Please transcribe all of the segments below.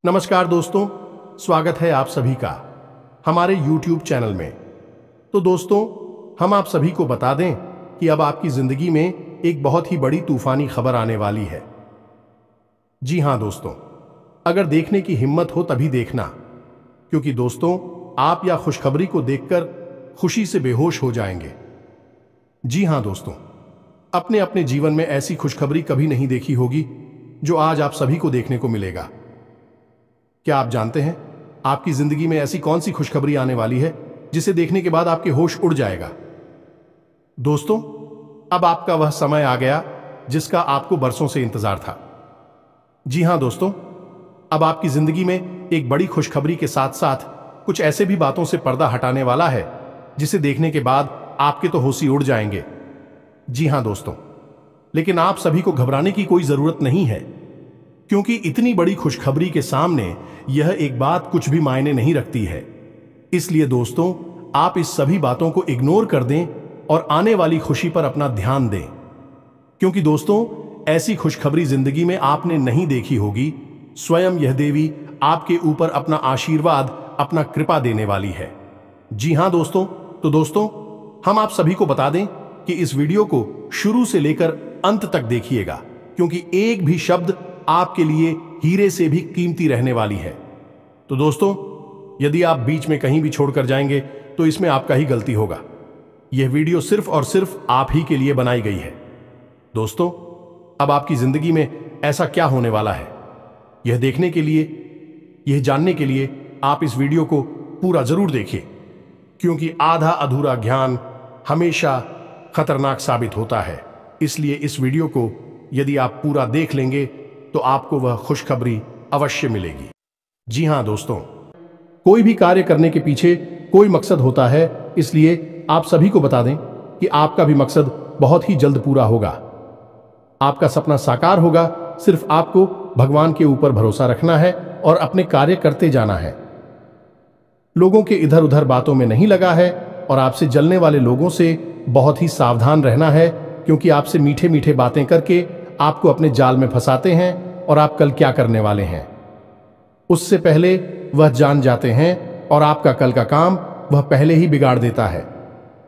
नमस्कार दोस्तों, स्वागत है आप सभी का हमारे YouTube चैनल में। तो दोस्तों, हम आप सभी को बता दें कि अब आपकी जिंदगी में एक बहुत ही बड़ी तूफानी खबर आने वाली है। जी हां दोस्तों, अगर देखने की हिम्मत हो तभी देखना, क्योंकि दोस्तों आप या खुशखबरी को देखकर खुशी से बेहोश हो जाएंगे। जी हां दोस्तों, अपने अपने जीवन में ऐसी खुशखबरी कभी नहीं देखी होगी जो आज आप सभी को देखने को मिलेगा। क्या आप जानते हैं आपकी जिंदगी में ऐसी कौन सी खुशखबरी आने वाली है जिसे देखने के बाद आपके होश उड़ जाएगा? दोस्तों, अब आपका वह समय आ गया जिसका आपको बरसों से इंतजार था। जी हां दोस्तों, अब आपकी जिंदगी में एक बड़ी खुशखबरी के साथ साथ कुछ ऐसे भी बातों से पर्दा हटाने वाला है जिसे देखने के बाद आपके तो होश ही उड़ जाएंगे। जी हां दोस्तों, लेकिन आप सभी को घबराने की कोई जरूरत नहीं है, क्योंकि इतनी बड़ी खुशखबरी के सामने यह एक बात कुछ भी मायने नहीं रखती है। इसलिए दोस्तों, आप इस सभी बातों को इग्नोर कर दें और आने वाली खुशी पर अपना ध्यान दें, क्योंकि दोस्तों ऐसी खुशखबरी जिंदगी में आपने नहीं देखी होगी। स्वयं यह देवी आपके ऊपर अपना आशीर्वाद, अपना कृपा देने वाली है। जी हां दोस्तों, तो दोस्तों हम आप सभी को बता दें कि इस वीडियो को शुरू से लेकर अंत तक देखिएगा, क्योंकि एक भी शब्द आपके लिए हीरे से भी कीमती रहने वाली है। तो दोस्तों, यदि आप बीच में कहीं भी छोड़कर जाएंगे तो इसमें आपका ही गलती होगा। यह वीडियो सिर्फ और सिर्फ आप ही के लिए बनाई गई है। दोस्तों, अब आपकी जिंदगी में ऐसा क्या होने वाला है, यह देखने के लिए, यह जानने के लिए आप इस वीडियो को पूरा जरूर देखिए, क्योंकि आधा अधूरा ज्ञान हमेशा खतरनाक साबित होता है। इसलिए इस वीडियो को यदि आप पूरा देख लेंगे तो आपको वह खुशखबरी अवश्य मिलेगी। जी हां दोस्तों, कोई भी कार्य करने के पीछे कोई मकसद होता है, इसलिए आप सभी को बता दें कि आपका भी मकसद बहुत ही जल्द पूरा होगा। आपका सपना साकार होगा। सिर्फ आपको भगवान के ऊपर भरोसा रखना है और अपने कार्य करते जाना है। लोगों के इधर उधर बातों में नहीं लगा है और आपसे जलने वाले लोगों से बहुत ही सावधान रहना है, क्योंकि आपसे मीठे मीठे बातें करके आपको अपने जाल में फंसाते हैं और आप कल क्या करने वाले हैं उससे पहले वह जान जाते हैं और आपका कल का काम वह पहले ही बिगाड़ देता है।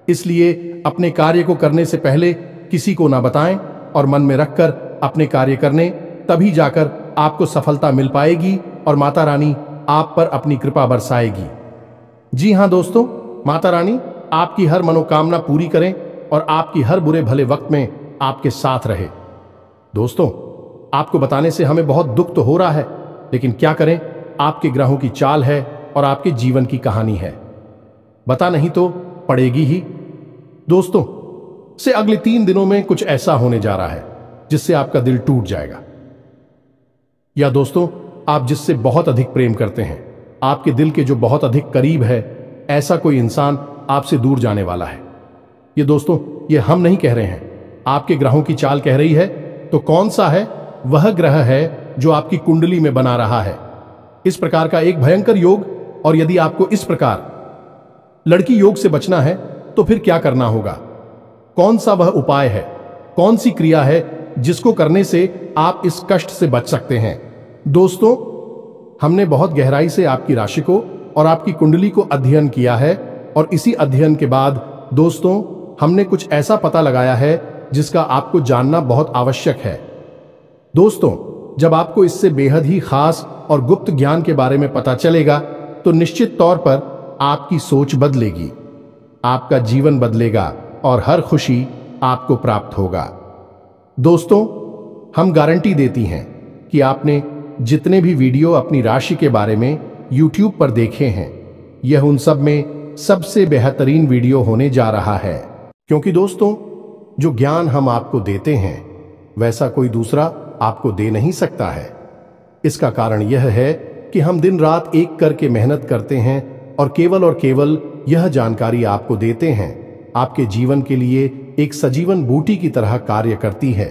इसलिए अपने कार्य को करने से पहले किसी को ना बताएं और मन में रखकर अपने कार्य करने, तभी जाकर आपको सफलता मिल पाएगी और माता रानी आप पर अपनी कृपा बरसाएगी। जी हां दोस्तों, माता रानी आपकी हर मनोकामना पूरी करें और आपकी हर बुरे भले वक्त में आपके साथ रहे। दोस्तों, आपको बताने से हमें बहुत दुख तो हो रहा है, लेकिन क्या करें, आपके ग्रहों की चाल है और आपके जीवन की कहानी है। बता नहीं तो पड़ेगी ही। दोस्तों, से अगले 3 दिनों में कुछ ऐसा होने जा रहा है जिससे आपका दिल टूट जाएगा। या दोस्तों, आप जिससे बहुत अधिक प्रेम करते हैं, आपके दिल के जो बहुत अधिक करीब है, ऐसा कोई इंसान आपसे दूर जाने वाला है। ये दोस्तों, ये हम नहीं कह रहे हैं, आपके ग्रहों की चाल कह रही है। तो कौन सा है वह ग्रह है जो आपकी कुंडली में बना रहा है इस प्रकार का एक भयंकर योग? और यदि आपको इस प्रकार लड़की योग से बचना है तो फिर क्या करना होगा? कौन सा वह उपाय है, कौन सी क्रिया है जिसको करने से आप इस कष्ट से बच सकते हैं? दोस्तों, हमने बहुत गहराई से आपकी राशि को और आपकी कुंडली को अध्ययन किया है, और इसी अध्ययन के बाद दोस्तों हमने कुछ ऐसा पता लगाया है जिसका आपको जानना बहुत आवश्यक है। दोस्तों, जब आपको इससे बेहद ही खास और गुप्त ज्ञान के बारे में पता चलेगा तो निश्चित तौर पर आपकी सोच बदलेगी, आपका जीवन बदलेगा और हर खुशी आपको प्राप्त होगा। दोस्तों, हम गारंटी देती हैं कि आपने जितने भी वीडियो अपनी राशि के बारे में YouTube पर देखे हैं, यह उन सब में सबसे बेहतरीन वीडियो होने जा रहा है, क्योंकि दोस्तों जो ज्ञान हम आपको देते हैं वैसा कोई दूसरा आपको दे नहीं सकता है। इसका कारण यह है कि हम दिन रात एक करके मेहनत करते हैं और केवल यह जानकारी आपको देते हैं, आपके जीवन के लिए एक सजीवन बूटी की तरह कार्य करती है।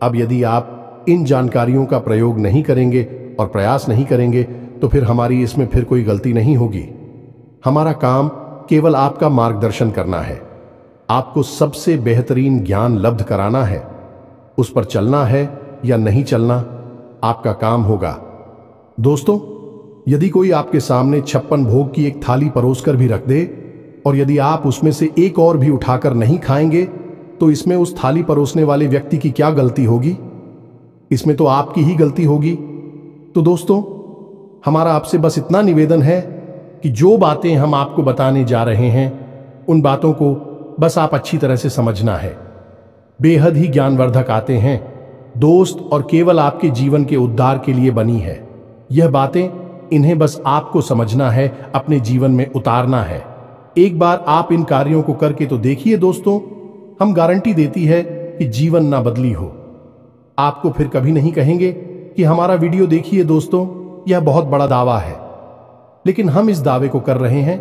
अब यदि आप इन जानकारियों का प्रयोग नहीं करेंगे और प्रयास नहीं करेंगे तो फिर हमारी इसमें फिर कोई गलती नहीं होगी। हमारा काम केवल आपका मार्गदर्शन करना है, आपको सबसे बेहतरीन ज्ञान लब्ध कराना है। उस पर चलना है या नहीं चलना आपका काम होगा। दोस्तों, यदि कोई आपके सामने 56 भोग की एक थाली परोसकर भी रख दे और यदि आप उसमें से एक और भी उठाकर नहीं खाएंगे, तो इसमें उस थाली परोसने वाले व्यक्ति की क्या गलती होगी? इसमें तो आपकी ही गलती होगी। तो दोस्तों, हमारा आपसे बस इतना निवेदन है कि जो बातें हम आपको बताने जा रहे हैं, उन बातों को बस आप अच्छी तरह से समझना है। बेहद ही ज्ञानवर्धक आते हैं दोस्त, और केवल आपके जीवन के उद्धार के लिए बनी है। यह बातें, इन्हें बस आपको समझना है, अपने जीवन में उतारना है। एक बार आप इन कार्यों को करके तो देखिए दोस्तों, हम गारंटी देती है कि जीवन ना बदली हो। आपको फिर कभी नहीं कहेंगे कि हमारा वीडियो देखिए दोस्तों, यह बहुत बड़ा दावा है। लेकिन हम इस दावे को कर रहे हैं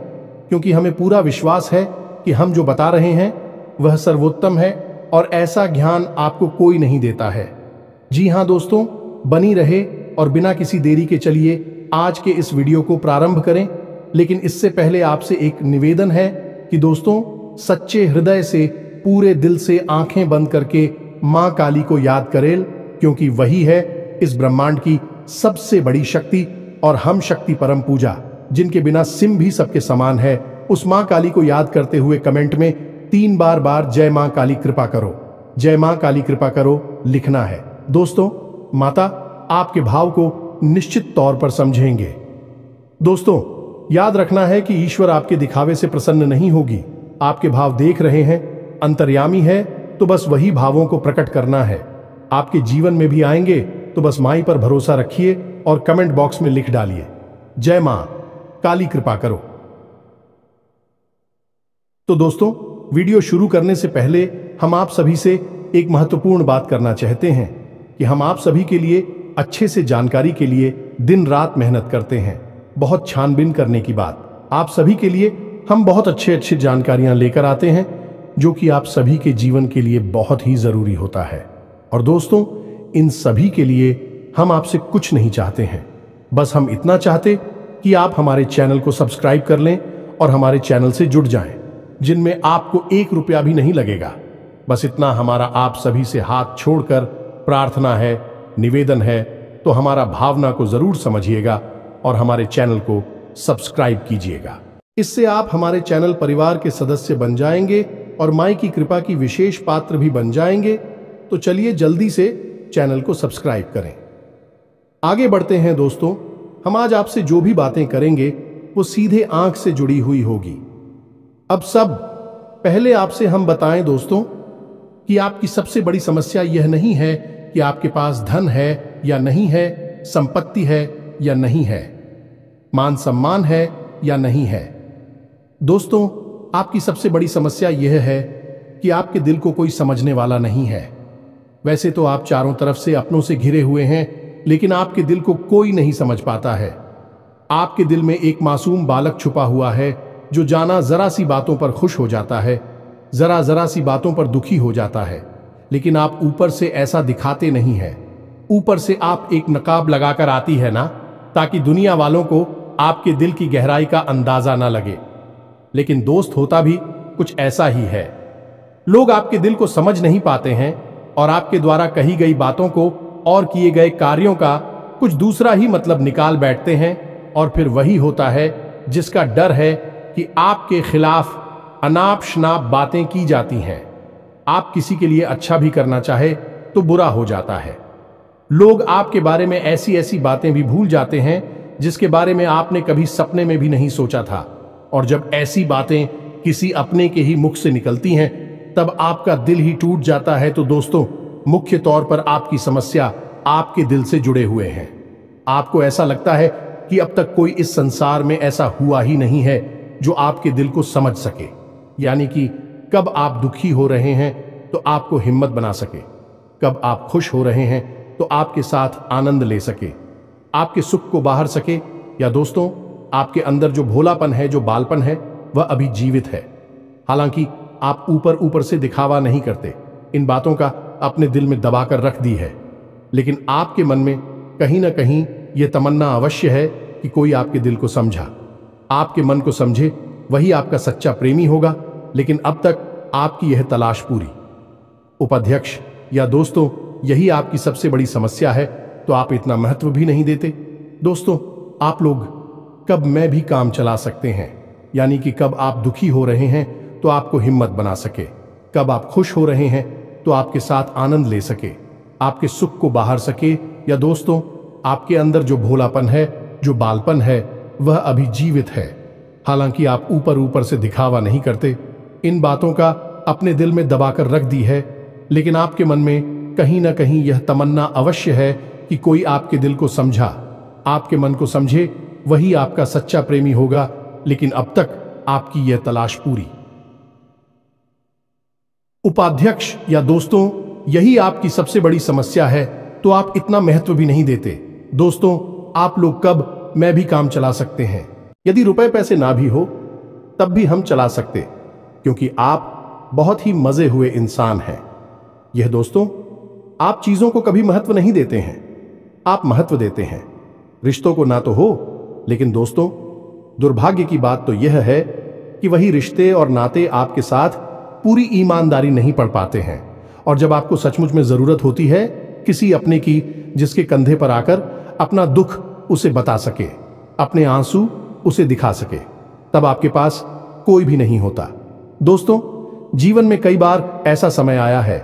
क्योंकि हमें पूरा विश्वास है कि हम जो बता रहे हैं वह सर्वोत्तम है, और ऐसा ज्ञान आपको कोई नहीं देता है। जी हां दोस्तों, बनी रहे और बिना किसी देरी के चलिए आज के इस वीडियो को प्रारंभ करें। लेकिन इससे पहले आपसे एक निवेदन है कि दोस्तों, सच्चे हृदय से, पूरे दिल से आंखें बंद करके मां काली को याद करें, क्योंकि वही है इस ब्रह्मांड की सबसे बड़ी शक्ति और हम शक्ति परम पूजा, जिनके बिना सिम भी सबके समान है। उस मां काली को याद करते हुए कमेंट में 3 बार जय मां काली कृपा करो, जय मां काली कृपा करो लिखना है। दोस्तों, माता आपके भाव को निश्चित तौर पर समझेंगे। दोस्तों, याद रखना है कि ईश्वर आपके दिखावे से प्रसन्न नहीं होगी। आपके भाव देख रहे हैं, अंतर्यामी है, तो बस वही भावों को प्रकट करना है। आपके जीवन में भी आएंगे, तो बस माई पर भरोसा रखिए और कमेंट बॉक्स में लिख डालिए, जय मां काली कृपा करो। तो दोस्तों, वीडियो शुरू करने से पहले हम आप सभी से एक महत्वपूर्ण बात करना चाहते हैं कि हम आप सभी के लिए अच्छे से जानकारी के लिए दिन रात मेहनत करते हैं। बहुत छानबीन करने की बात, आप सभी के लिए हम बहुत अच्छी जानकारियां लेकर आते हैं, जो कि आप सभी के जीवन के लिए बहुत ही जरूरी होता है। और दोस्तों, इन सभी के लिए हम आपसे कुछ नहीं चाहते हैं, बस हम इतना चाहते कि आप हमारे चैनल को सब्सक्राइब कर लें और हमारे चैनल से जुड़ जाएं, जिनमें आपको 1 रुपया भी नहीं लगेगा। बस इतना हमारा आप सभी से हाथ छोड़कर प्रार्थना है, निवेदन है। तो हमारा भावना को जरूर समझिएगा और हमारे चैनल को सब्सक्राइब कीजिएगा। इससे आप हमारे चैनल परिवार के सदस्य बन जाएंगे और माई की कृपा की विशेष पात्र भी बन जाएंगे। तो चलिए जल्दी से चैनल को सब्सक्राइब करें। आगे बढ़ते हैं दोस्तों, हम आज आपसे जो भी बातें करेंगे वो सीधे आंख से जुड़ी हुई होगी। अब सब पहले आपसे हम बताएं दोस्तों कि आपकी सबसे बड़ी समस्या यह नहीं है कि आपके पास धन है या नहीं है, संपत्ति है या नहीं है, मान सम्मान है या नहीं है। दोस्तों, आपकी सबसे बड़ी समस्या यह है कि आपके दिल को कोई समझने वाला नहीं है। वैसे तो आप चारों तरफ से अपनों से घिरे हुए हैं, लेकिन आपके दिल को कोई नहीं समझ पाता है। आपके दिल में एक मासूम बालक छुपा हुआ है, जो जाना जरा सी बातों पर खुश हो जाता है, जरा सी बातों पर दुखी हो जाता है। लेकिन आप ऊपर से ऐसा दिखाते नहीं है। ऊपर से आप एक नकाब लगाकर आती है ना, ताकि दुनिया वालों को आपके दिल की गहराई का अंदाजा ना लगे। लेकिन दोस्त, होता भी कुछ ऐसा ही है। लोग आपके दिल को समझ नहीं पाते हैं और आपके द्वारा कही गई बातों को और किए गए कार्यों का कुछ दूसरा ही मतलब निकाल बैठते हैं। और फिर वही होता है जिसका डर है कि आपके खिलाफ अनाप शनाप बातें की जाती हैं। आप किसी के लिए अच्छा भी करना चाहे तो बुरा हो जाता है। लोग आपके बारे में ऐसी ऐसी बातें भी भूल जाते हैं जिसके बारे में आपने कभी सपने में भी नहीं सोचा था। और जब ऐसी बातें किसी अपने के ही मुख से निकलती हैं, तब आपका दिल ही टूट जाता है। तो दोस्तों, मुख्य तौर पर आपकी समस्या आपके दिल से जुड़े हुए हैं। आपको ऐसा लगता है कि अब तक कोई इस संसार में ऐसा हुआ ही नहीं है जो आपके दिल को समझ सके। यानी कि कब आप दुखी हो रहे हैं तो आपको हिम्मत बना सके, कब आप खुश हो रहे हैं तो आपके साथ आनंद ले सके, आपके सुख को बाहर सके। या दोस्तों, आपके अंदर जो भोलापन है, जो बालपन है, वह अभी जीवित है। हालांकि आप ऊपर ऊपर से दिखावा नहीं करते, इन बातों का अपने दिल में दबाकर रख दी है, लेकिन आपके मन में कहीं ना कहीं यह तमन्ना अवश्य है कि कोई आपके दिल को समझा, आपके मन को समझे, वही आपका सच्चा प्रेमी होगा। लेकिन अब तक आपकी यह तलाश पूरी। उपाध्यक्ष या दोस्तों, यही आपकी सबसे बड़ी समस्या है, तो आप इतना महत्व भी नहीं देते। दोस्तों, आप लोग कब मैं भी काम चला सकते हैं, यानी कि कब आप दुखी हो रहे हैं तो आपको हिम्मत बना सके, कब आप खुश हो रहे हैं तो आपके साथ आनंद ले सके, आपके सुख को बाहर सके, या दोस्तों आपके अंदर जो भोलापन है, जो बालपन है, वह अभी जीवित है। हालांकि आप ऊपर ऊपर से दिखावा नहीं करते, इन बातों का अपने दिल में दबाकर रख दी है, लेकिन आपके मन में कहीं ना कहीं यह तमन्ना अवश्य है कि कोई आपके दिल को समझा, आपके मन को समझे, वही आपका सच्चा प्रेमी होगा। लेकिन अब तक आपकी यह तलाश पूरी। उपाध्यक्ष या दोस्तों, यही आपकी सबसे बड़ी समस्या है, तो आप इतना महत्व भी नहीं देते। दोस्तों, आप लोग कब मैं भी काम चला सकते हैं, यदि रुपए पैसे ना भी हो तब भी हम चला सकते, क्योंकि आप बहुत ही मजे हुए इंसान हैं। यह दोस्तों, आप चीजों को कभी महत्व नहीं देते हैं, आप महत्व देते हैं रिश्तों को ना तो हो, लेकिन दोस्तों दुर्भाग्य की बात तो यह है कि वही रिश्ते और नाते आपके साथ पूरी ईमानदारी नहीं पढ़ पाते हैं, और जब आपको सचमुच में जरूरत होती है किसी अपने की, जिसके कंधे पर आकर अपना दुख उसे बता सके, अपने आंसू उसे दिखा सके, तब आपके पास कोई भी नहीं होता। दोस्तों, जीवन में कई बार ऐसा समय आया है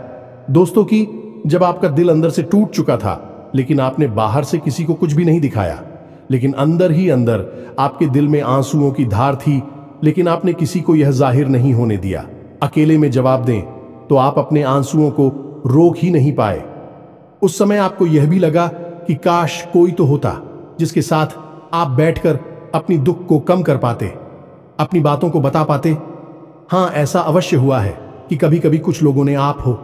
दोस्तों कि जब आपका दिल अंदर से टूट चुका था, लेकिन आपने बाहर से किसी को कुछ भी नहीं दिखाया, लेकिन अंदर ही अंदर आपके दिल में आंसुओं की धार थी, लेकिन आपने किसी को यह जाहिर नहीं होने दिया। अकेले में जवाब दें तो आप अपने आंसुओं को रोक ही नहीं पाए। उस समय आपको यह भी लगा कि काश कोई तो होता जिसके साथ आप बैठकर अपनी दुख को कम कर पाते, अपनी बातों को बता पाते। हां, ऐसा अवश्य हुआ है कि कभी कभी कुछ लोगों ने आप हो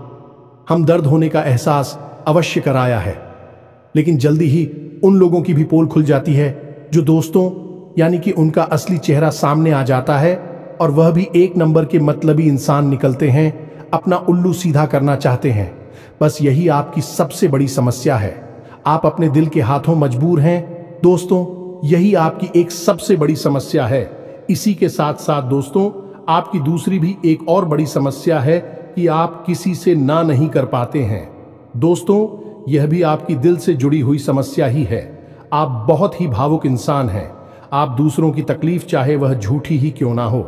हम दर्द होने का एहसास अवश्य कराया है, लेकिन जल्दी ही उन लोगों की भी पोल खुल जाती है जो दोस्तों, यानी कि उनका असली चेहरा सामने आ जाता है, और वह भी एक नंबर के मतलबी इंसान निकलते हैं, अपना उल्लू सीधा करना चाहते हैं। बस यही आपकी सबसे बड़ी समस्या है, आप अपने दिल के हाथों मजबूर हैं। दोस्तों, यही आपकी एक सबसे बड़ी समस्या है। इसी के साथ साथ दोस्तों, आपकी दूसरी भी एक और बड़ी समस्या है कि आप किसी से ना नहीं कर पाते हैं। दोस्तों, यह भी आपकी दिल से जुड़ी हुई समस्या ही है। आप बहुत ही भावुक इंसान हैं। आप दूसरों की तकलीफ, चाहे वह झूठी ही क्यों ना हो,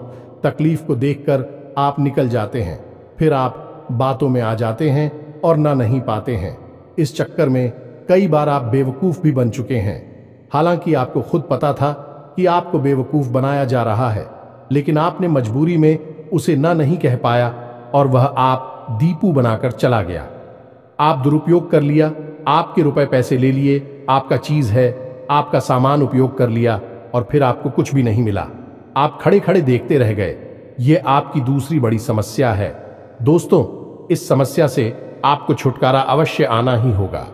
तकलीफ को देखकर आप निकल जाते हैं, फिर आप बातों में आ जाते हैं और ना नहीं पाते हैं। इस चक्कर में कई बार आप बेवकूफ भी बन चुके हैं। हालांकि आपको खुद पता था कि आपको बेवकूफ बनाया जा रहा है, लेकिन आपने मजबूरी में उसे ना नहीं कह पाया, और वह आप दीपू बनाकर चला गया। आप दुरुपयोग कर लिया, आपके रुपए पैसे ले लिए, आपका चीज है, आपका सामान उपयोग कर लिया, और फिर आपको कुछ भी नहीं मिला। आप खड़े खड़े देखते रह गए। यह आपकी दूसरी बड़ी समस्या है। दोस्तों, इस समस्या से आपको छुटकारा अवश्य आना ही होगा।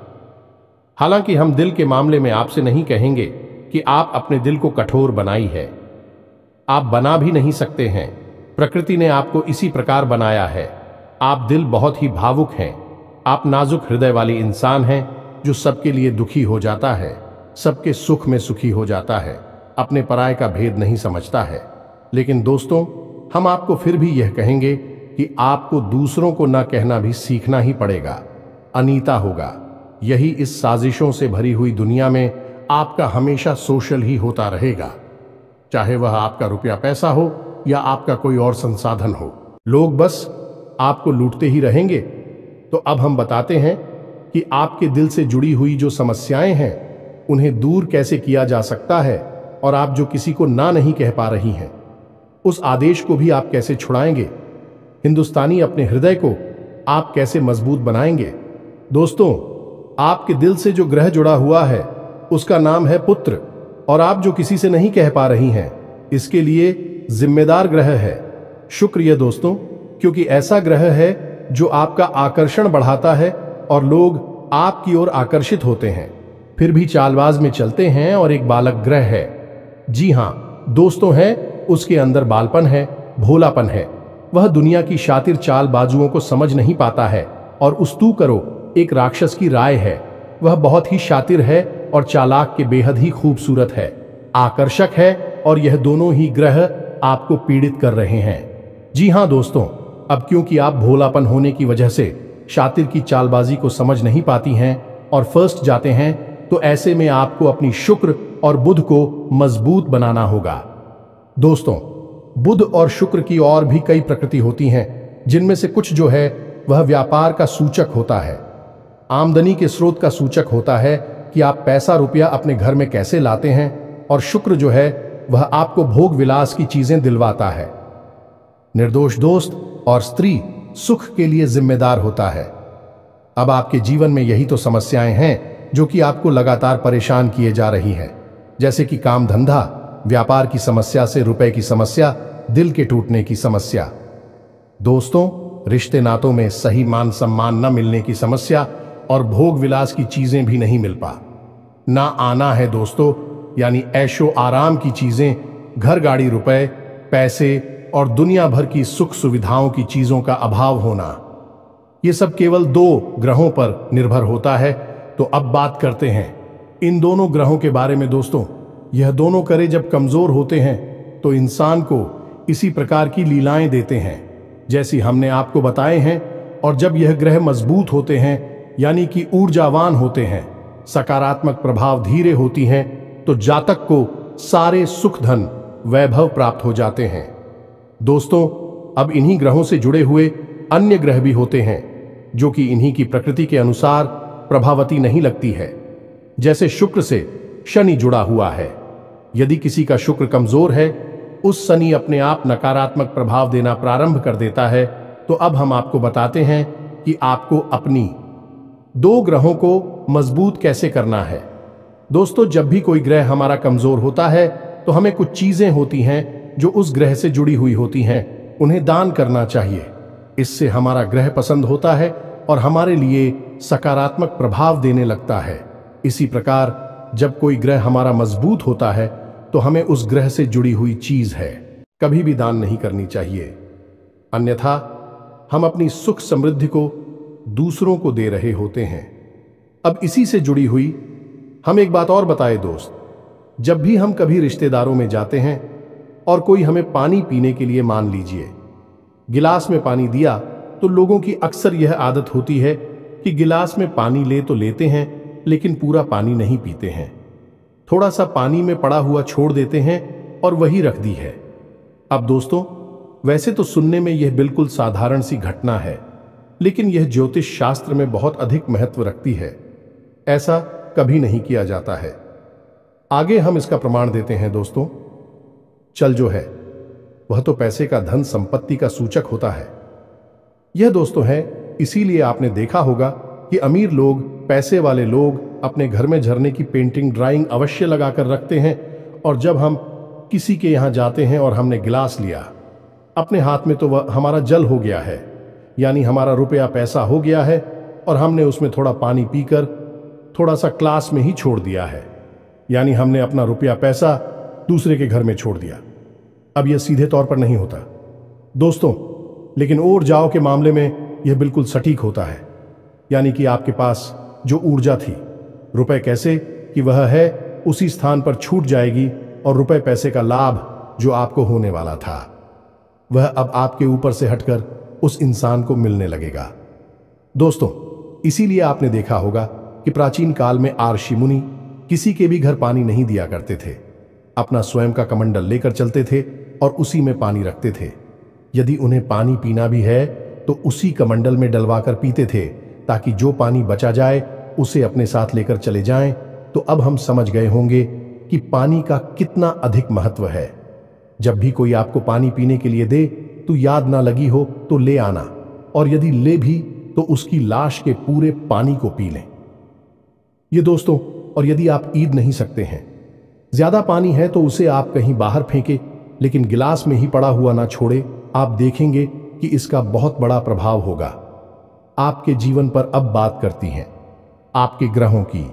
हालांकि हम दिल के मामले में आपसे नहीं कहेंगे कि आप अपने दिल को कठोर बनाई है, आप बना भी नहीं सकते हैं। प्रकृति ने आपको इसी प्रकार बनाया है। आप दिल बहुत ही भावुक हैं, आप नाजुक हृदय वाली इंसान हैं जो सबके लिए दुखी हो जाता है, सबके सुख में सुखी हो जाता है, अपने पराये का भेद नहीं समझता है। लेकिन दोस्तों, हम आपको फिर भी यह कहेंगे कि आपको दूसरों को ना कहना भी सीखना ही पड़ेगा, अनीता होगा। यही इस साजिशों से भरी हुई दुनिया में आपका हमेशा सोशल ही होता रहेगा, चाहे वह आपका रुपया पैसा हो या आपका कोई और संसाधन हो। लोग बस आपको लूटते ही रहेंगे। तो अब हम बताते हैं कि आपके दिल से जुड़ी हुई जो समस्याएं हैं उन्हें दूर कैसे किया जा सकता है, और आप जो किसी को ना नहीं कह पा रही हैं उस आदेश को भी आप कैसे छुड़ाएंगे। हिंदुस्तानी अपने हृदय को आप कैसे मजबूत बनाएंगे। दोस्तों, आपके दिल से जो ग्रह जुड़ा हुआ है उसका नाम है पुत्र, और आप जो किसी से नहीं कह पा रही हैं इसके लिए जिम्मेदार ग्रह है शुक्र। ये दोस्तों, क्योंकि ऐसा ग्रह है जो आपका आकर्षण बढ़ाता है और लोग आपकी ओर आकर्षित होते हैं, फिर भी चालबाज में चलते हैं, और एक बालक ग्रह है। जी हां दोस्तों, है उसके अंदर बालपन है, भोलापन है। वह दुनिया की शातिर चालबाजुओं को समझ नहीं पाता है, और उस तू करो एक राक्षस की राय है। वह बहुत ही शातिर है और चालाक के बेहद ही खूबसूरत है, आकर्षक है, और यह दोनों ही ग्रह आपको पीड़ित कर रहे हैं। जी हां दोस्तों, अब क्योंकि आप भोलापन होने की वजह से शातिर की चालबाजी को समझ नहीं पाती हैं और फर्स्ट जाते हैं, तो ऐसे में आपको अपनी शुक्र और बुध को मजबूत बनाना होगा। दोस्तों, बुध और शुक्र की और भी कई प्रकृति होती हैं, जिनमें से कुछ जो है वह व्यापार का सूचक होता है, आमदनी के स्रोत का सूचक होता है कि आप पैसा रुपया अपने घर में कैसे लाते हैं, और शुक्र जो है वह आपको भोग विलास की चीजें दिलवाता है। निर्दोष दोस्त और स्त्री सुख के लिए जिम्मेदार होता है। अब आपके जीवन में यही तो समस्याएं हैं जो कि आपको लगातार परेशान किए जा रही हैं, जैसे कि काम धंधा, व्यापार की समस्या से रुपए की समस्या, दिल के टूटने की समस्या। दोस्तों, रिश्ते नातों में सही मान सम्मान न मिलने की समस्या और भोग विलास की चीजें भी नहीं मिल पा ना आना है दोस्तों, यानी ऐशो आराम की चीजें, घर गाड़ी रुपए पैसे और दुनिया भर की सुख सुविधाओं की चीजों का अभाव होना। ये सब केवल 2 ग्रहों पर निर्भर होता है। तो अब बात करते हैं इन दोनों ग्रहों के बारे में। दोस्तों, यह दोनों करे जब कमजोर होते हैं तो इंसान को इसी प्रकार की लीलाएं देते हैं जैसी हमने आपको बताए हैं, और जब यह ग्रह मजबूत होते हैं यानी कि ऊर्जावान होते हैं, सकारात्मक प्रभाव धीरे होती हैं, तो जातक को सारे सुख धन वैभव प्राप्त हो जाते हैं। दोस्तों, अब इन्हीं ग्रहों से जुड़े हुए अन्य ग्रह भी होते हैं जो कि इन्हीं की प्रकृति के अनुसार प्रभावती नहीं लगती है। जैसे शुक्र से शनि जुड़ा हुआ है। यदि किसी का शुक्र कमजोर है, उस शनि अपने आप नकारात्मक प्रभाव देना प्रारंभ कर देता है। तो अब हम आपको बताते हैं कि आपको अपनी 2 ग्रहों को मजबूत कैसे करना है। दोस्तों, जब भी कोई ग्रह हमारा कमजोर होता है तो हमें कुछ चीजें होती हैं जो उस ग्रह से जुड़ी हुई होती हैं, उन्हें दान करना चाहिए। इससे हमारा ग्रह पसंद होता है और हमारे लिए सकारात्मक प्रभाव देने लगता है। इसी प्रकार जब कोई ग्रह हमारा मजबूत होता है तो हमें उस ग्रह से जुड़ी हुई चीज है कभी भी दान नहीं करनी चाहिए, अन्यथा हम अपनी सुख समृद्धि को दूसरों को दे रहे होते हैं। अब इसी से जुड़ी हुई हम एक बात और बताए दोस्त, जब भी हम कभी रिश्तेदारों में जाते हैं और कोई हमें पानी पीने के लिए, मान लीजिए गिलास में पानी दिया, तो लोगों की अक्सर यह आदत होती है कि गिलास में पानी ले तो लेते हैं लेकिन पूरा पानी नहीं पीते हैं, थोड़ा सा पानी में पड़ा हुआ छोड़ देते हैं और वही रख दी है। अब दोस्तों, वैसे तो सुनने में यह बिल्कुल साधारण सी घटना है, लेकिन यह ज्योतिष शास्त्र में बहुत अधिक महत्व रखती है। ऐसा कभी नहीं किया जाता है। आगे हम इसका प्रमाण देते हैं। दोस्तों, चल जो है वह तो पैसे का, धन संपत्ति का सूचक होता है। यह दोस्तों है, इसीलिए आपने देखा होगा कि अमीर लोग, पैसे वाले लोग अपने घर में झरने की पेंटिंग, ड्राइंग अवश्य लगाकर रखते हैं। और जब हम किसी के यहां जाते हैं और हमने गिलास लिया अपने हाथ में, तो वह हमारा जल हो गया है, यानी हमारा रुपया पैसा हो गया है, और हमने उसमें थोड़ा पानी पीकर थोड़ा सा क्लास में ही छोड़ दिया है, यानी हमने अपना रुपया पैसा दूसरे के घर में छोड़ दिया। अब यह सीधे तौर पर नहीं होता दोस्तों, लेकिन और जाओ के मामले में यह बिल्कुल सटीक होता है। यानी कि आपके पास जो ऊर्जा थी, रुपए कैसे कि वह है उसी स्थान पर छूट जाएगी, और रुपए पैसे का लाभ जो आपको होने वाला था वह अब आपके ऊपर से हटकर उस इंसान को मिलने लगेगा। दोस्तों, इसीलिए आपने देखा होगा कि प्राचीन काल में आर्षि मुनि किसी के भी घर पानी नहीं दिया करते थे, अपना स्वयं का कमंडल लेकर चलते थे और उसी में पानी रखते थे। यदि उन्हें पानी पीना भी है तो उसी कमंडल में डलवाकर पीते थे, ताकि जो पानी बचा जाए उसे अपने साथ लेकर चले जाएं। तो अब हम समझ गए होंगे कि पानी का कितना अधिक महत्व है। जब भी कोई आपको पानी पीने के लिए दे तो याद ना लगी हो तो ले आना, और यदि ले भी तो उसकी लाश के पूरे पानी को पी लें। ये दोस्तों, और यदि आप ईद नहीं सकते हैं, ज्यादा पानी है तो उसे आप कहीं बाहर फेंके, लेकिन गिलास में ही पड़ा हुआ ना छोड़े। आप देखेंगे कि इसका बहुत बड़ा प्रभाव होगा आपके जीवन पर। अब बात करती हैं आपके ग्रहों की।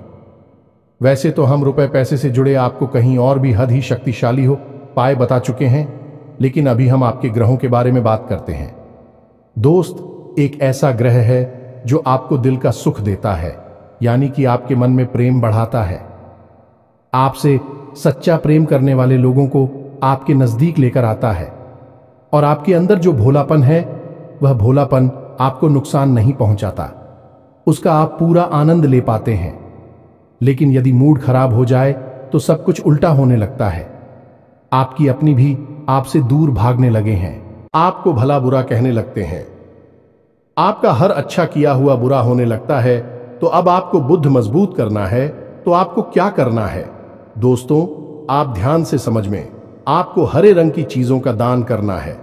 वैसे तो हम रुपए पैसे से जुड़े आपको कहीं और भी हद ही शक्तिशाली हो पाए बता चुके हैं, लेकिन अभी हम आपके ग्रहों के बारे में बात करते हैं। दोस्त, एक ऐसा ग्रह है जो आपको दिल का सुख देता है, यानी कि आपके मन में प्रेम बढ़ाता है। आपसे सच्चा प्रेम करने वाले लोगों को आपके नजदीक लेकर आता है, और आपके अंदर जो भोलापन है वह भोलापन आपको नुकसान नहीं पहुंचाता, उसका आप पूरा आनंद ले पाते हैं। लेकिन यदि मूड खराब हो जाए तो सब कुछ उल्टा होने लगता है। आपकी अपनी भी आपसे दूर भागने लगे हैं, आपको भला बुरा कहने लगते हैं, आपका हर अच्छा किया हुआ बुरा होने लगता है। तो अब आपको बुद्ध मजबूत करना है तो आपको क्या करना है? दोस्तों, आप ध्यान से समझ में, आपको हरे रंग की चीजों का दान करना है।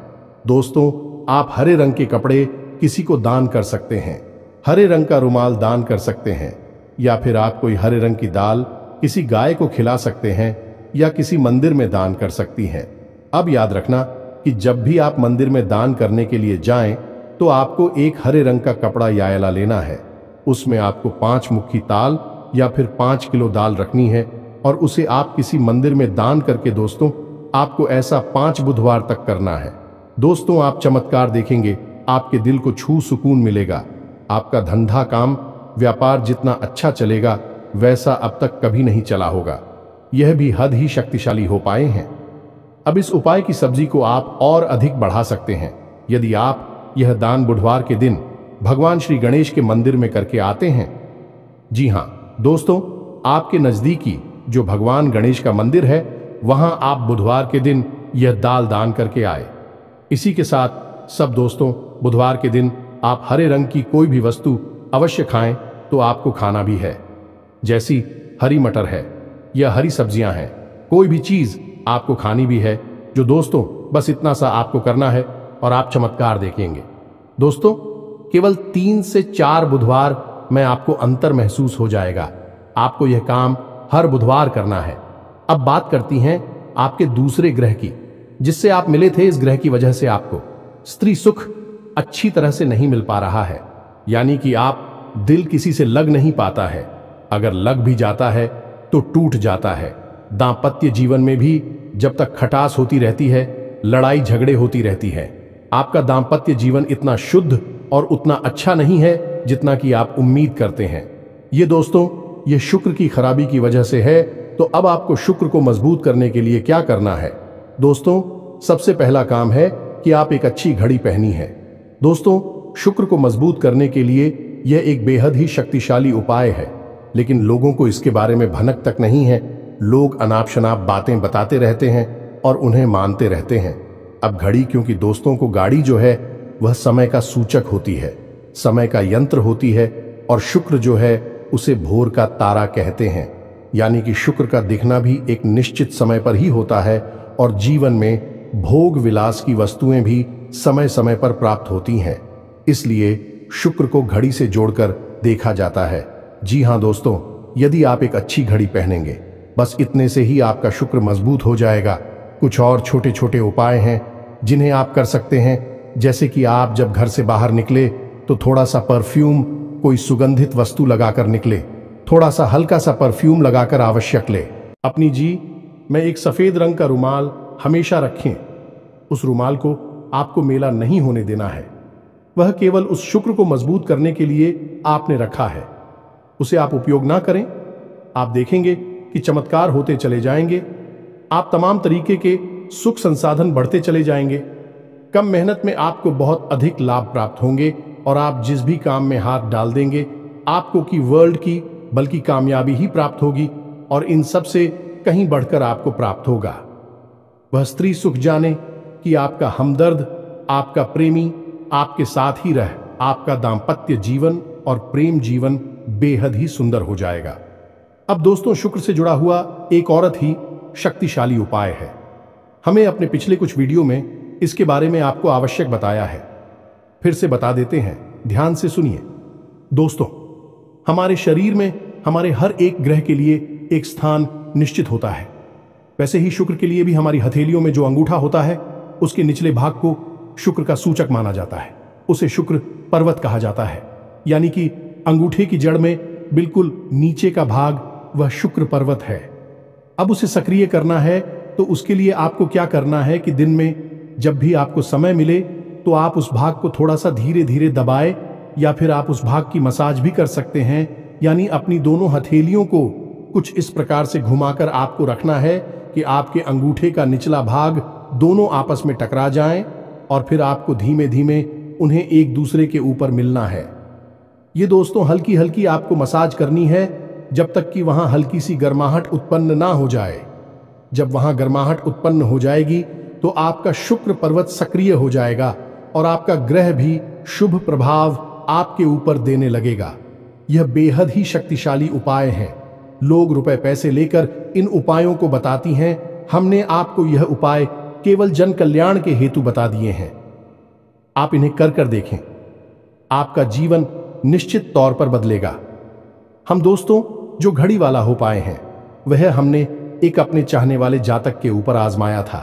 दोस्तों, आप हरे रंग के कपड़े किसी को दान कर सकते हैं, हरे रंग का रुमाल दान कर सकते हैं, या फिर आप कोई हरे रंग की दाल किसी गाय को खिला सकते हैं या किसी मंदिर में दान कर सकती हैं। अब याद रखना कि जब भी आप मंदिर में दान करने के लिए जाएं तो आपको एक हरे रंग का कपड़ा यायला लेना है। उसमें आपको 5 मुट्ठी ताल या फिर 5 किलो दाल रखनी है और उसे आप किसी मंदिर में दान करके दोस्तों, आपको ऐसा 5 बुधवार तक करना है। दोस्तों, आप चमत्कार देखेंगे, आपके दिल को छू सुकून मिलेगा। आपका धंधा काम व्यापार जितना अच्छा चलेगा वैसा अब तक कभी नहीं चला होगा। यह भी हद ही शक्तिशाली हो पाए हैं। अब इस उपाय की सब्जी को आप और अधिक बढ़ा सकते हैं। यदि आप यह दान बुधवार के दिन भगवान श्री गणेश के मंदिर में करके आते हैं। जी हां दोस्तों, आपके नजदीकी जो भगवान गणेश का मंदिर है वहां आप बुधवार के दिन यह दाल दान करके आए। इसी के साथ सब दोस्तों, बुधवार के दिन आप हरे रंग की कोई भी वस्तु अवश्य खाएं तो आपको खाना भी है, जैसी हरी मटर है या हरी सब्जियां हैं, कोई भी चीज आपको खानी भी है। जो दोस्तों, बस इतना सा आपको करना है और आप चमत्कार देखेंगे। दोस्तों, केवल 3 से 4 बुधवार में आपको अंतर महसूस हो जाएगा। आपको यह काम हर बुधवार करना है। अब बात करती हैं आपके दूसरे ग्रह की, जिससे आप मिले थे। इस ग्रह की वजह से आपको स्त्री सुख अच्छी तरह से नहीं मिल पा रहा है, यानी कि आप दिल किसी से लग नहीं पाता है। अगर लग भी जाता है तो टूट जाता है। दांपत्य जीवन में भी जब तक खटास होती रहती है, लड़ाई झगड़े होती रहती है। आपका दांपत्य जीवन इतना शुद्ध और उतना अच्छा नहीं है जितना कि आप उम्मीद करते हैं। ये दोस्तों, ये शुक्र की खराबी की वजह से है। तो अब आपको शुक्र को मजबूत करने के लिए क्या करना है? दोस्तों, सबसे पहला काम है कि आप एक अच्छी घड़ी पहनी है। दोस्तों, शुक्र को मजबूत करने के लिए यह एक बेहद ही शक्तिशाली उपाय है, लेकिन लोगों को इसके बारे में भनक तक नहीं है। लोग अनाप शनाप बातें बताते रहते हैं और उन्हें मानते रहते हैं। अब घड़ी, क्योंकि दोस्तों को गाड़ी जो है वह समय का सूचक होती है, समय का यंत्र होती है, और शुक्र जो है उसे भोर का तारा कहते हैं। यानी कि शुक्र का दिखना भी एक निश्चित समय पर ही होता है और जीवन में भोग विलास की वस्तुएं भी समय समय पर प्राप्त होती हैं। इसलिए शुक्र को घड़ी से जोड़कर देखा जाता है। जी हां दोस्तों, यदि आप एक अच्छी घड़ी पहनेंगे, बस इतने से ही आपका शुक्र मजबूत हो जाएगा। कुछ और छोटे छोटे उपाय हैं जिन्हें आप कर सकते हैं, जैसे कि आप जब घर से बाहर निकले तो थोड़ा सा परफ्यूम, कोई सुगंधित वस्तु लगाकर निकले। थोड़ा सा हल्का सा परफ्यूम लगाकर आवश्यक ले। अपनी में एक सफेद रंग का रुमाल हमेशा रखें। उस रुमाल को आपको मेला नहीं होने देना है। वह केवल उस शुक्र को मजबूत करने के लिए आपने रखा है। उसे आप उपयोग ना करें। आप देखेंगे कि चमत्कार होते चले जाएंगे। आप तमाम तरीके के सुख संसाधन बढ़ते चले जाएंगे। कम मेहनत में आपको बहुत अधिक लाभ प्राप्त होंगे और आप जिस भी काम में हाथ डाल देंगे, आपको की वर्ल्ड की बल्कि कामयाबी ही प्राप्त होगी और इन सब से कहीं बढ़कर आपको प्राप्त होगा। वह स्त्री सुख जाने कि आपका हमदर्द, आपका प्रेमी आपके साथ ही रह आपका दाम्पत्य जीवन और प्रेम जीवन बेहद ही सुंदर हो जाएगा। अब दोस्तों, शुक्र से जुड़ा हुआ एक औरत ही शक्तिशाली उपाय है। हमें अपने पिछले कुछ वीडियो में इसके बारे में आपको आवश्यक बताया है। फिर से बता देते हैं, ध्यान से सुनिए। दोस्तों, हमारे शरीर में हमारे हर एक ग्रह के लिए एक स्थान निश्चित होता है। वैसे ही शुक्र के लिए भी हमारी हथेलियों में जो अंगूठा होता है, उसके निचले भाग को शुक्र का सूचक माना जाता है। उसे शुक्र पर्वत कहा जाता है, यानी कि अंगूठे की जड़ में बिल्कुल नीचे का भाग वह शुक्र पर्वत है। अब उसे सक्रिय करना है तो उसके लिए आपको क्या करना है कि दिन में जब भी आपको समय मिले तो आप उस भाग को थोड़ा सा धीरे धीरे दबाए, या फिर आप उस भाग की मसाज भी कर सकते हैं। यानी अपनी दोनों हथेलियों को कुछ इस प्रकार से घुमाकर आपको रखना है कि आपके अंगूठे का निचला भाग दोनों आपस में टकरा जाएं और फिर आपको धीमे धीमे उन्हें एक दूसरे के ऊपर मिलना है। ये दोस्तों हल्की हल्की आपको मसाज करनी है, जब तक कि वहां हल्की सी गर्माहट उत्पन्न ना हो जाए। जब वहां गर्माहट उत्पन्न हो जाएगी तो आपका शुक्र पर्वत सक्रिय हो जाएगा और आपका ग्रह भी शुभ प्रभाव आपके ऊपर देने लगेगा। यह बेहद ही शक्तिशाली उपाय है। लोग रुपए पैसे लेकर इन उपायों को बताती हैं। हमने आपको यह उपाय केवल जन कल्याण के हेतु बता दिए हैं। आप इन्हें कर देखें, आपका जीवन निश्चित तौर पर बदलेगा। हम दोस्तों जो घड़ी वाला हो पाए हैं वह हमने एक अपने चाहने वाले जातक के ऊपर आजमाया था।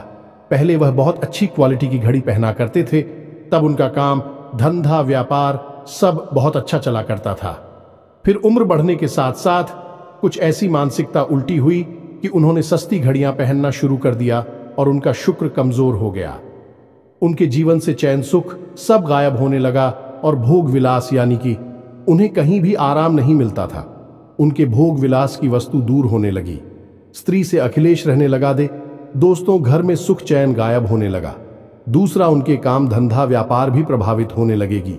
पहले वह बहुत अच्छी क्वालिटी की घड़ी पहना करते थे, तब उनका काम, धंधा, व्यापार सब बहुत अच्छा चला करता था। फिर उम्र बढ़ने के साथ साथ कुछ ऐसी मानसिकता उल्टी हुई कि उन्होंने सस्ती घड़ियां पहनना शुरू कर दिया और उनका शुक्र कमजोर हो गया। उनके जीवन से चैन सुख सब गायब होने लगा और भोग विलास यानी कि उन्हें कहीं भी आराम नहीं मिलता था। उनके भोग विलास की वस्तु दूर होने लगी। स्त्री से अखिलेश रहने लगा दे। दोस्तों घर में सुख चैन गायब होने लगा। दूसरा, उनके काम, धंधा, व्यापार भी प्रभावित होने लगेगी,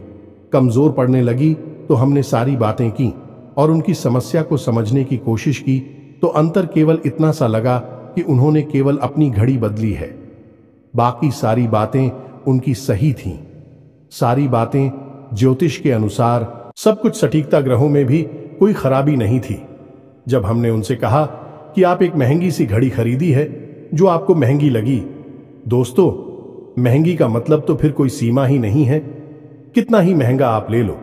कमजोर पड़ने लगी। तो हमने सारी बातें की और उनकी समस्या को समझने की कोशिश की तो अंतर केवल इतना सा लगा कि उन्होंने केवल अपनी घड़ी बदली है। बाकी सारी बातें उनकी सही थीं। सारी बातें ज्योतिष के अनुसार, सब कुछ सटीकता, ग्रहों में भी कोई खराबी नहीं थी। जब हमने उनसे कहा कि आप एक महंगी सी घड़ी खरीदी है जो आपको महंगी लगी, दोस्तों महंगी का मतलब तो फिर कोई सीमा ही नहीं है। कितना ही महंगा आप ले लो,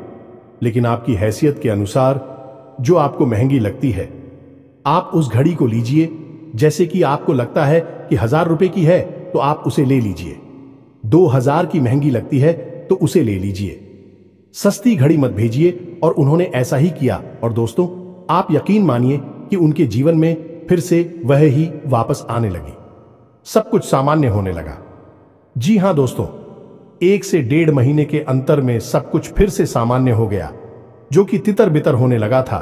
लेकिन आपकी हैसियत के अनुसार जो आपको महंगी लगती है आप उस घड़ी को लीजिए। जैसे कि आपको लगता है कि 1000 रुपए की है तो आप उसे ले लीजिए। 2000 की महंगी लगती है तो उसे ले लीजिए। सस्ती घड़ी मत भेजिए। और उन्होंने ऐसा ही किया। और दोस्तों आप यकीन मानिए कि उनके जीवन में फिर से वह ही वापस आने लगी। सब कुछ सामान्य होने लगा। जी हां दोस्तों, 1 से 1.5 महीने के अंतर में सब कुछ फिर से सामान्य हो गया, जो कि तितर बितर होने लगा था।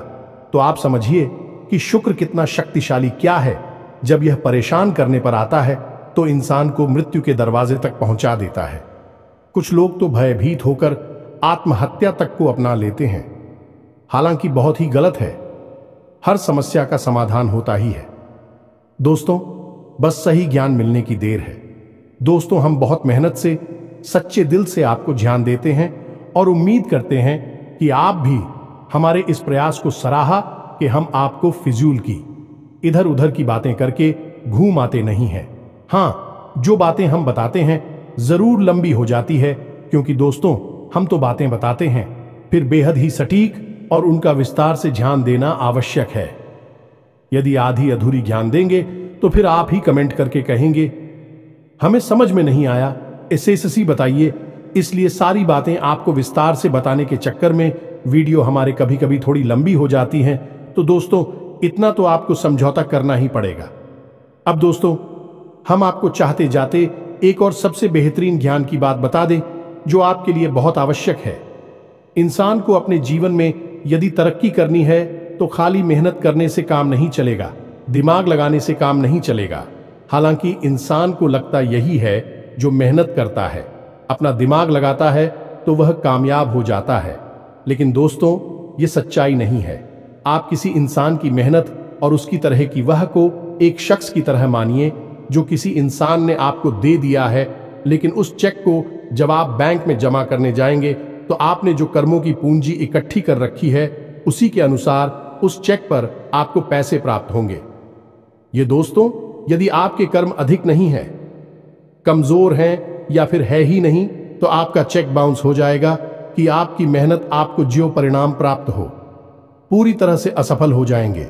तो आप समझिए कि शुक्र कितना शक्तिशाली क्या है। जब यह परेशान करने पर आता है तो इंसान को मृत्यु के दरवाजे तक पहुंचा देता है। कुछ लोग तो भयभीत होकर आत्महत्या तक को अपना लेते हैं, हालांकि बहुत ही गलत है। हर समस्या का समाधान होता ही है दोस्तों, बस सही ज्ञान मिलने की देर है। दोस्तों हम बहुत मेहनत से, सच्चे दिल से आपको ज्ञान देते हैं और उम्मीद करते हैं कि आप भी हमारे इस प्रयास को सराहा कि हम आपको फिजूल की, इधर उधर की बातें करके घूम आते नहीं हैं। हाँ, जो बातें हम बताते हैं जरूर लंबी हो जाती है, क्योंकि दोस्तों हम तो बातें बताते हैं, फिर बेहद ही सटीक और उनका विस्तार से ध्यान देना आवश्यक है। यदि आधी अधूरी ज्ञान देंगे तो फिर आप ही कमेंट करके कहेंगे हमें समझ में नहीं आया, एसएससी बताइए। इसलिए सारी बातें आपको विस्तार से बताने के चक्कर में वीडियो हमारे कभी कभी थोड़ी लंबी हो जाती हैं। तो दोस्तों इतना तो आपको समझौता करना ही पड़ेगा। अब दोस्तों हम आपको चाहते जाते एक और सबसे बेहतरीन ज्ञान की बात बता दें जो आपके लिए बहुत आवश्यक है। इंसान को अपने जीवन में यदि तरक्की करनी है तो खाली मेहनत करने से काम नहीं चलेगा, दिमाग लगाने से काम नहीं चलेगा। हालांकि इंसान को लगता यही है, जो मेहनत करता है, अपना दिमाग लगाता है तो वह कामयाब हो जाता है। लेकिन दोस्तों ये सच्चाई नहीं है। आप किसी इंसान की मेहनत और उसकी तरह की वह को एक शख्स की तरह मानिए जो किसी इंसान ने आपको दे दिया है, लेकिन उस चेक को जब आप बैंक में जमा करने जाएंगे तो आपने जो कर्मों की पूंजी इकट्ठी कर रखी है उसी के अनुसार उस चेक पर आपको पैसे प्राप्त होंगे। ये दोस्तों यदि आपके कर्म अधिक नहीं है, कमजोर हैं या फिर है ही नहीं, तो आपका चेक बाउंस हो जाएगा कि आपकी मेहनत आपको जो परिणाम प्राप्त हो पूरी तरह से असफल हो जाएंगे।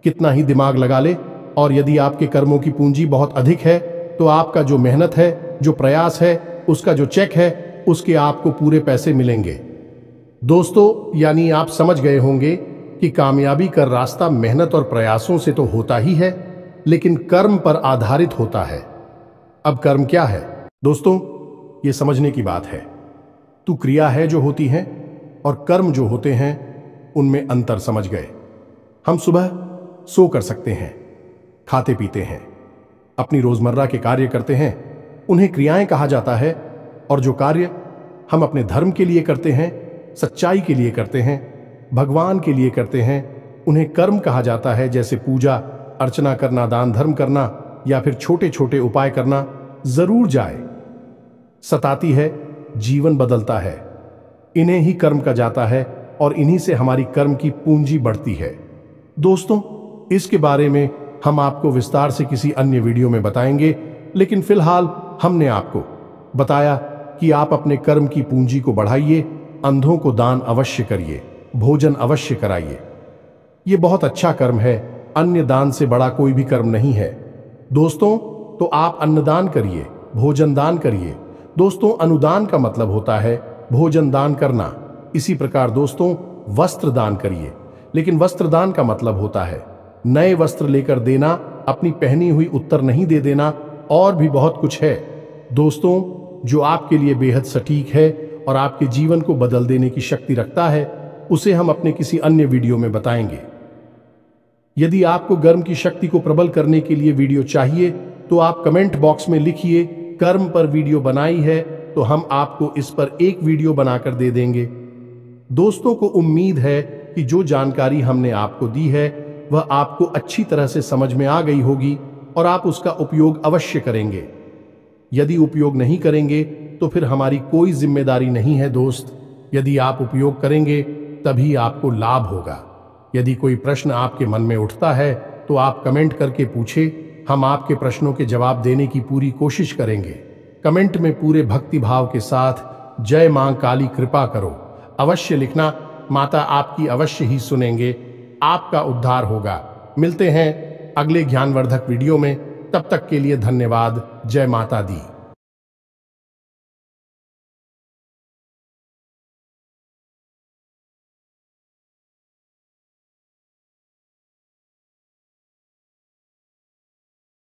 कितना ही दिमाग लगा ले, और यदि आपके कर्मों की पूंजी बहुत अधिक है तो आपका जो मेहनत है, जो प्रयास है, उसका जो चेक है, उसके आपको पूरे पैसे मिलेंगे। दोस्तों यानी आप समझ गए होंगे कि कामयाबी का रास्ता मेहनत और प्रयासों से तो होता ही है, लेकिन कर्म पर आधारित होता है। अब कर्म क्या है दोस्तों, ये समझने की बात है। तो क्रिया है जो होती हैं और कर्म जो होते हैं उनमें अंतर समझ गए। हम सुबह सो कर सकते हैं, खाते पीते हैं, अपनी रोजमर्रा के कार्य करते हैं, उन्हें क्रियाएं कहा जाता है। और जो कार्य हम अपने धर्म के लिए करते हैं, सच्चाई के लिए करते हैं, भगवान के लिए करते हैं, उन्हें कर्म कहा जाता है, जैसे पूजा अर्चना करना, दान धर्म करना या फिर छोटे छोटे उपाय करना, जरूर जाए। सताती है, जीवन बदलता है। इन्हें ही कर्म कहा जाता है और इन्हीं से हमारी कर्म की पूंजी बढ़ती है। दोस्तों, इसके बारे में हम आपको विस्तार से किसी अन्य वीडियो में बताएंगे, लेकिन फिलहाल हमने आपको बताया कि आप अपने कर्म की पूंजी को बढ़ाइए, अंधों को दान अवश्य करिए, भोजन अवश्य कराइए। ये बहुत अच्छा कर्म है, अन्य दान से बड़ा कोई भी कर्म नहीं है। दोस्तों, तो आप अन्नदान करिए, भोजन दान करिए। दोस्तों, अनुदान का मतलब होता है भोजन दान करना। इसी प्रकार दोस्तों, वस्त्र दान करिए, लेकिन वस्त्र दान का मतलब होता है नए वस्त्र लेकर देना, अपनी पहनी हुई उत्तर नहीं दे देना, और भी बहुत कुछ है दोस्तों, जो आपके लिए बेहद सटीक है और आपके जीवन को बदल देने की शक्ति रखता है। उसे हम अपने किसी अन्य वीडियो में बताएंगे। यदि आपको कर्म की शक्ति को प्रबल करने के लिए वीडियो चाहिए तो आप कमेंट बॉक्स में लिखिए कर्म पर वीडियो बनाई है, तो हम आपको इस पर एक वीडियो बनाकर दे देंगे। दोस्तों को उम्मीद है कि जो जानकारी हमने आपको दी है वह आपको अच्छी तरह से समझ में आ गई होगी और आप उसका उपयोग अवश्य करेंगे। यदि उपयोग नहीं करेंगे तो फिर हमारी कोई जिम्मेदारी नहीं है दोस्त। यदि आप उपयोग करेंगे तभी आपको लाभ होगा। यदि कोई प्रश्न आपके मन में उठता है तो आप कमेंट करके पूछे, हम आपके प्रश्नों के जवाब देने की पूरी कोशिश करेंगे। कमेंट में पूरे भक्ति भाव के साथ जय मां काली कृपा करो अवश्य लिखना। माता आपकी अवश्य ही सुनेंगे, आपका उद्धार होगा। मिलते हैं अगले ज्ञानवर्धक वीडियो में, तब तक के लिए धन्यवाद। जय माता दी।